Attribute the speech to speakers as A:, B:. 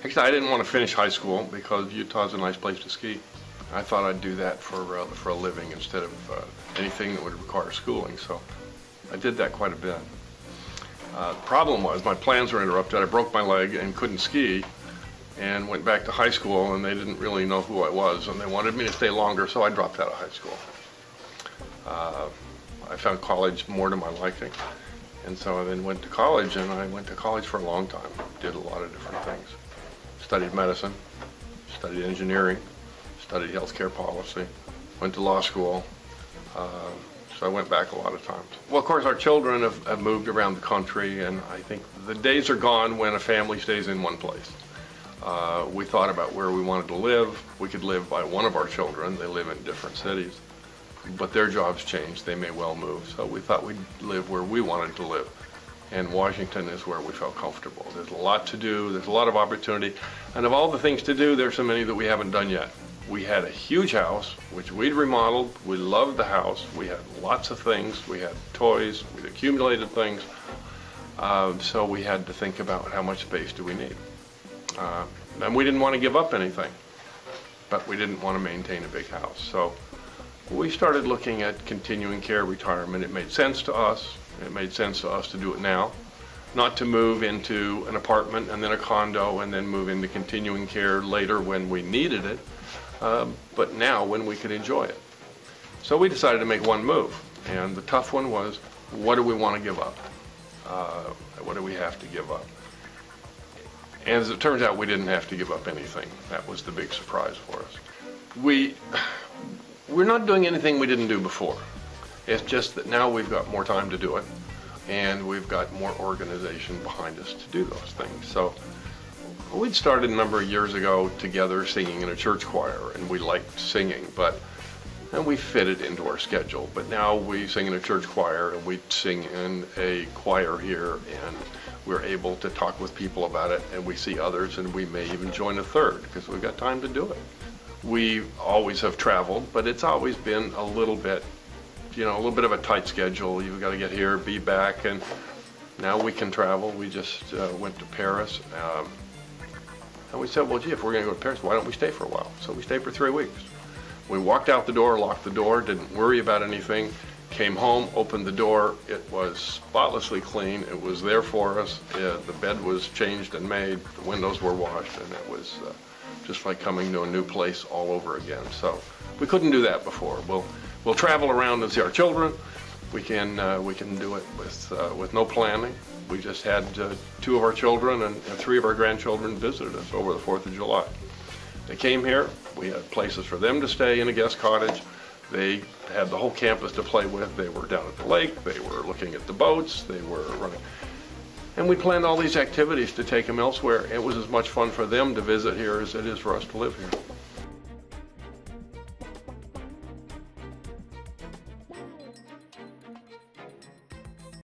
A: Actually, I didn't want to finish high school because Utah's a nice place to ski. I thought I'd do that for a living instead of anything that would require schooling, so I did that quite a bit. The problem was my plans were interrupted. I broke my leg and couldn't ski, and went back to high school, and they didn't really know who I was, and they wanted me to stay longer, so I dropped out of high school. I found college more to my liking, and so I then went to college, and I went to college for a long time. Did a lot of different things. Studied medicine, studied engineering, studied healthcare policy, went to law school, so I went back a lot of times. Well, of course, our children have moved around the country, and I think the days are gone when a family stays in one place. We thought about where we wanted to live. We could live by one of our children. They live in different cities, but their jobs changed. They may well move, so we thought we'd live where we wanted to live. And Washington is where we felt comfortable. There's a lot to do, there's a lot of opportunity, and of all the things to do, there's so many that we haven't done yet. We had a huge house, which we'd remodeled. We loved the house. We had lots of things. We had toys, we'd accumulated things. So we had to think about how much space do we need. And we didn't want to give up anything, but we didn't want to maintain a big house. So we started looking at continuing care retirement. It made sense to us. It made sense to us to do it now, not to move into an apartment and then a condo and then move into continuing care later when we needed it, but now when we could enjoy it. So we decided to make one move, and the tough one was, what do we want to give up? What do we have to give up? And as it turns out, we didn't have to give up anything. That was the big surprise for us. We're not doing anything we didn't do before. It's just that now we've got more time to do it, and we've got more organization behind us to do those things. So we'd started a number of years ago together singing in a church choir, and we liked singing, and we fit it into our schedule. But now we sing in a church choir, and we sing in a choir here, and we're able to talk with people about it, and we see others, and we may even join a third because we've got time to do it. We always have traveled, but it's always been a little bit of a tight schedule. You've got to get here, be back, and now we can travel. We just went to Paris, and we said, well, gee, if we're going to go to Paris, why don't we stay for a while? So we stayed for 3 weeks. We walked out the door, locked the door, didn't worry about anything, came home, opened the door. It was spotlessly clean. It was there for us. The bed was changed and made. The windows were washed, and it was just like coming to a new place all over again. So we couldn't do that before. We'll travel around and see our children. We can do it with no planning. We just had 2 of our children and 3 of our grandchildren visited us over the 4th of July. They came here. We had places for them to stay in a guest cottage. They had the whole campus to play with. They were down at the lake. They were looking at the boats. They were running. And we planned all these activities to take them elsewhere. It was as much fun for them to visit here as it is for us to live here.